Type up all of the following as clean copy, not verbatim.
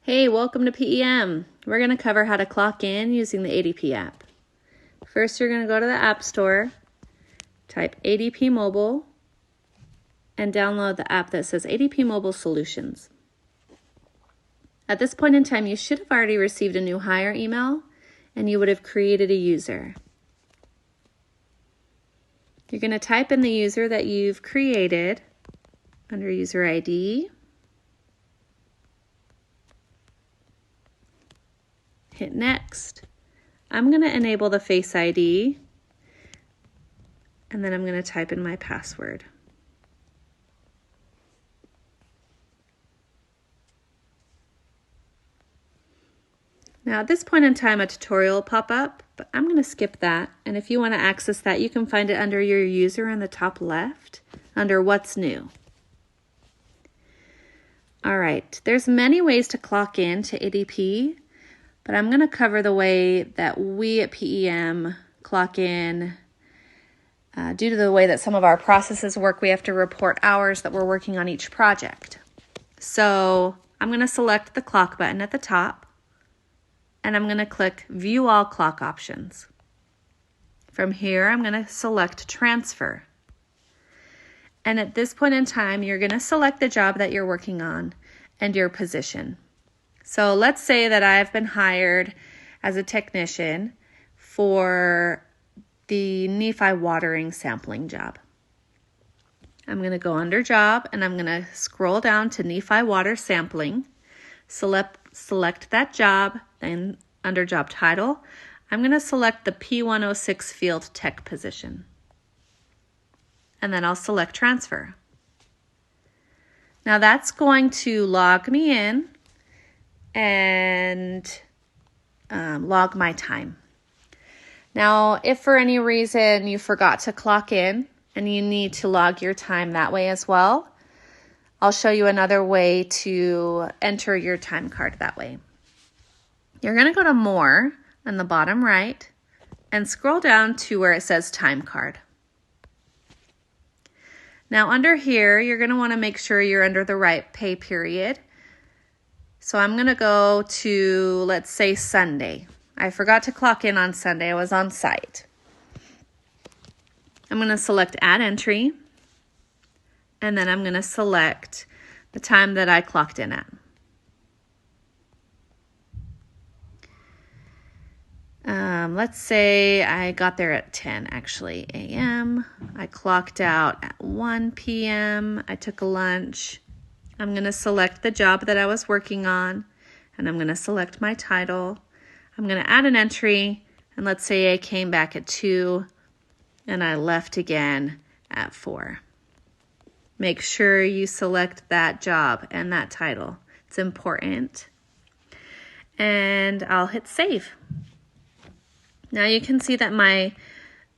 Hey, welcome to PEM. We're going to cover how to clock in using the ADP app. First, you're going to go to the App Store, type ADP Mobile, and download the app that says ADP Mobile Solutions. At this point in time, you should have already received a new hire email, and you would have created a user. You're going to type in the user that you've created under User ID. Hit Next. I'm going to enable the Face ID, and then I'm going to type in my password. Now at this point in time, a tutorial will pop up, but I'm going to skip that. And if you want to access that, you can find it under your user in the top left, under What's New. All right, there's many ways to clock in to ADP, but I'm going to cover the way that we at PEM clock in. Due to the way that some of our processes work, we have to report hours that we're working on each project. So I'm going to select the clock button at the top, and I'm going to click View All Clock Options. From here, I'm going to select Transfer. And at this point in time, you're going to select the job that you're working on and your position. So let's say that I've been hired as a technician for the Nephi watering sampling job. I'm going to go under Job, and I'm going to scroll down to Nephi water sampling, select that job, then under Job Title, I'm going to select the P106 Field Tech position. And then I'll select Transfer. Now that's going to log me in and log my time. Now, if for any reason you forgot to clock in and you need to log your time that way as well, I'll show you another way to enter your time card that way. You're going to go to More on the bottom right and scroll down to where it says Time Card. Now under here, you're going to want to make sure you're under the right pay period. So I'm going to go to, let's say, Sunday. I forgot to clock in on Sunday. I was on site. I'm going to select Add Entry, and then I'm going to select the time that I clocked in at. Let's say I got there at 10 actually a.m. I clocked out at 1 p.m. I took a lunch. I'm going to select the job that I was working on, and I'm going to select my title. I'm going to add an entry, and let's say I came back at 2 and I left again at 4. Make sure you select that job and that title. It's important. And I'll hit Save. Now you can see that my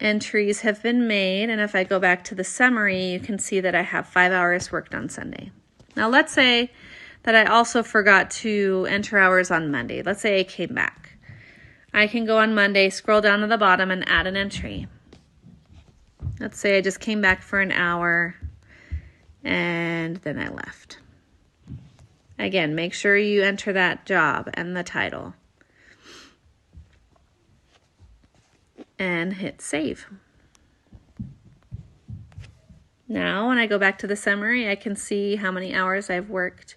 entries have been made, and if I go back to the summary, you can see that I have 5 hours worked on Sunday. Now let's say that I also forgot to enter hours on Monday. Let's say I came back. I can go on Monday, scroll down to the bottom, and add an entry. Let's say I just came back for an hour, and then I left. Again, make sure you enter that job and the title. And hit Save. Now, when I go back to the summary, I can see how many hours I've worked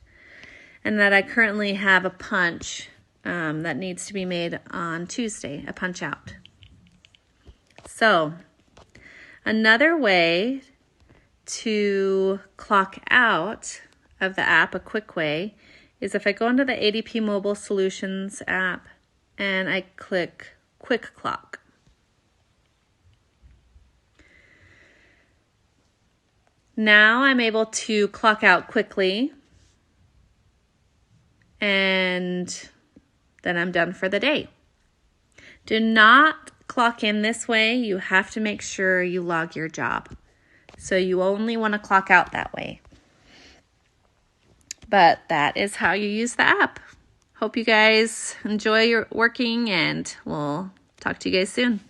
and that I currently have a punch that needs to be made on Tuesday, a punch out. So, another way to clock out of the app, a quick way, is if I go into the ADP Mobile Solutions app and I click Quick Clock. Now I'm able to clock out quickly, and then I'm done for the day. Do not clock in this way. You have to make sure you log your job. So you only want to clock out that way. But that is how you use the app. Hope you guys enjoy your working, and we'll talk to you guys soon.